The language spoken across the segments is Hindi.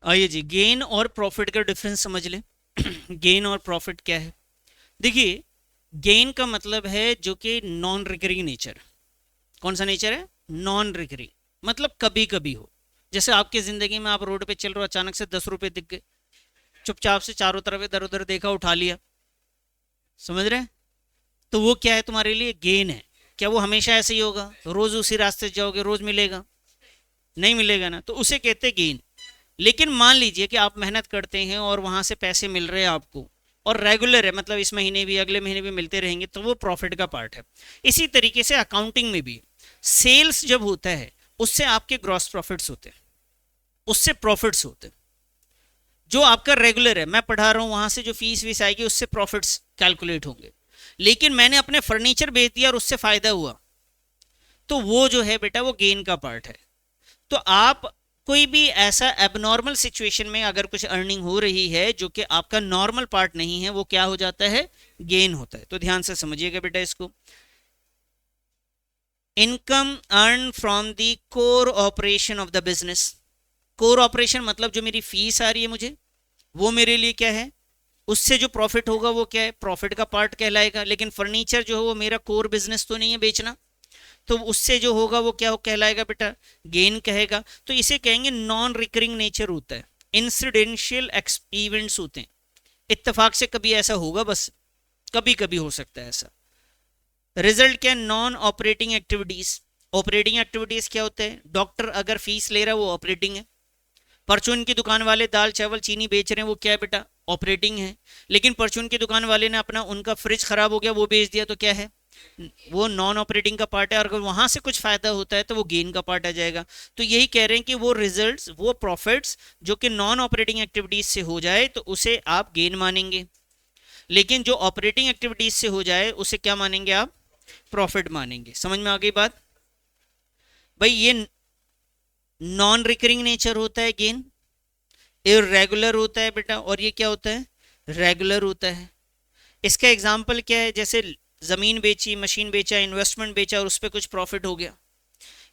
आइए जी, गेन और प्रॉफिट का डिफरेंस समझ लें। गेन और प्रॉफिट क्या है? देखिए, गेन का मतलब है जो कि नॉन रिकरिंग नेचर। कौन सा नेचर है? नॉन रिकरिंग, मतलब कभी कभी हो। जैसे आपकी जिंदगी में आप रोड पे चल रहे हो, अचानक से 10 रुपए दिख गए, चुपचाप से चारों तरफ इधर उधर देखा, उठा लिया। समझ रहे हैं? तो वो क्या है तुम्हारे लिए? गेन है। क्या वो हमेशा ऐसे ही होगा? रोज उसी रास्ते से जाओगे, रोज मिलेगा? नहीं मिलेगा ना, तो उसे कहते हैं गेन। लेकिन मान लीजिए कि आप मेहनत करते हैं और वहां से पैसे मिल रहे हैं आपको, और रेगुलर है, मतलब इस महीने भी अगले महीने भी मिलते रहेंगे, तो वो प्रॉफिट का पार्ट है। इसी तरीके से अकाउंटिंग में भी सेल्स जब होता है, उससे आपके ग्रॉस प्रॉफिट्स होते हैं, उससे प्रॉफिट्स होते हैं। जो आपका रेगुलर है, मैं पढ़ा रहा हूं, वहां से जो फीस वीस आएगी उससे प्रॉफिट्स कैलकुलेट होंगे। लेकिन मैंने अपने फर्नीचर बेच दिया और उससे फायदा हुआ, तो वो जो है बेटा वो गेन का पार्ट है। तो आप कोई भी ऐसा एबनॉर्मल सिचुएशन में अगर कुछ अर्निंग हो रही है जो कि आपका नॉर्मल पार्ट नहीं है, वो क्या हो जाता है? गेन होता है। तो ध्यान से समझिएगा बेटा इसको। Income earn from the core operation of the business. Core operation मतलब जो मेरी फीस आ रही है मुझे, वो मेरे लिए क्या है? उससे जो प्रॉफिट होगा वो क्या है? प्रॉफिट का पार्ट कहलाएगा। लेकिन फर्नीचर जो है वो मेरा कोर बिजनेस तो नहीं है बेचना, तो उससे जो होगा वो क्या हो कहलाएगा बेटा? गेन कहेगा। तो इसे कहेंगे नॉन रिकरिंग नेचर होता है, इंसिडेंशियल इवेंट्स होते हैं। इत्तेफाक से कभी ऐसा होगा, बस कभी कभी हो सकता है ऐसा। रिजल्ट क्या? Non operating activities. Operating activities क्या होते हैं? डॉक्टर अगर फीस ले रहा है वो ऑपरेटिंग है। परचून की दुकान वाले दाल चावल चीनी बेच रहे हैं, वो क्या है बेटा? ऑपरेटिंग है। लेकिन परचून की दुकान वाले ने अपना उनका फ्रिज खराब हो गया, वो बेच दिया, तो क्या है? वो नॉन ऑपरेटिंग का पार्ट है। और अगर वहां से कुछ फायदा होता है तो वो गेन का पार्ट आ जाएगा। तो यही कह रहे हैं कि वो रिजल्ट्स, वो प्रॉफिट्स जो कि नॉन ऑपरेटिंग एक्टिविटीज से हो जाए तो उसे आप गेन मानेंगे। लेकिन जो ऑपरेटिंग एक्टिविटीज से हो जाए उसे क्या मानेंगे आप? प्रॉफिट मानेंगे। समझ में आ गई बात? भाई ये नॉन रिकरिंग नेचर होता है गेन, इरेगुलर होता है बेटा, और ये क्या होता है? रेगुलर होता है। इसका एग्जाम्पल क्या है? जैसे जमीन बेची, मशीन बेचा, इन्वेस्टमेंट बेचा और उस पर कुछ प्रॉफिट हो गया।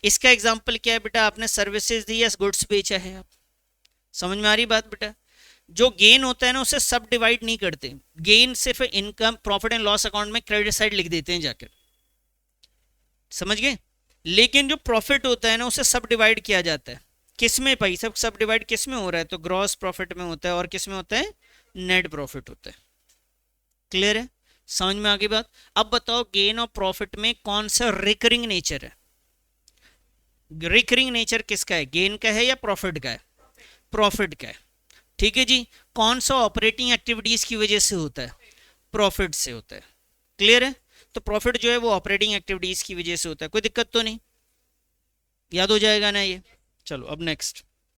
इसका एग्जाम्पल क्या है बेटा? आपने सर्विसेज दी या गुड्स बेचा है आप। समझ में आ रही बात बेटा? जो गेन होता है ना उसे सब डिवाइड नहीं करते। गेन सिर्फ income profit and loss account में क्रेडिट साइड लिख देते हैं जाकर। समझ गए? लेकिन जो प्रॉफिट होता है ना उसे सब डिवाइड किया जाता है। किस में भाई? सब डिवाइड किस में हो रहा है? तो ग्रॉस प्रॉफिट में होता है। और किस में होता है? नेट प्रॉफिट होता है। क्लियर है? समझ में आ गई बात? अब बताओ गेन और प्रॉफिट में कौन सा रिकरिंग नेचर है? रिकरिंग नेचर किसका है? गेन का है या प्रॉफिट का है? प्रॉफिट का है। ठीक है जी। कौन सा ऑपरेटिंग एक्टिविटीज की वजह से होता है? प्रॉफिट से होता है। क्लियर है? तो प्रॉफिट जो है वो ऑपरेटिंग एक्टिविटीज की वजह से होता है। कोई दिक्कत तो नहीं? याद हो जाएगा ना ये? चलो अब नेक्स्ट।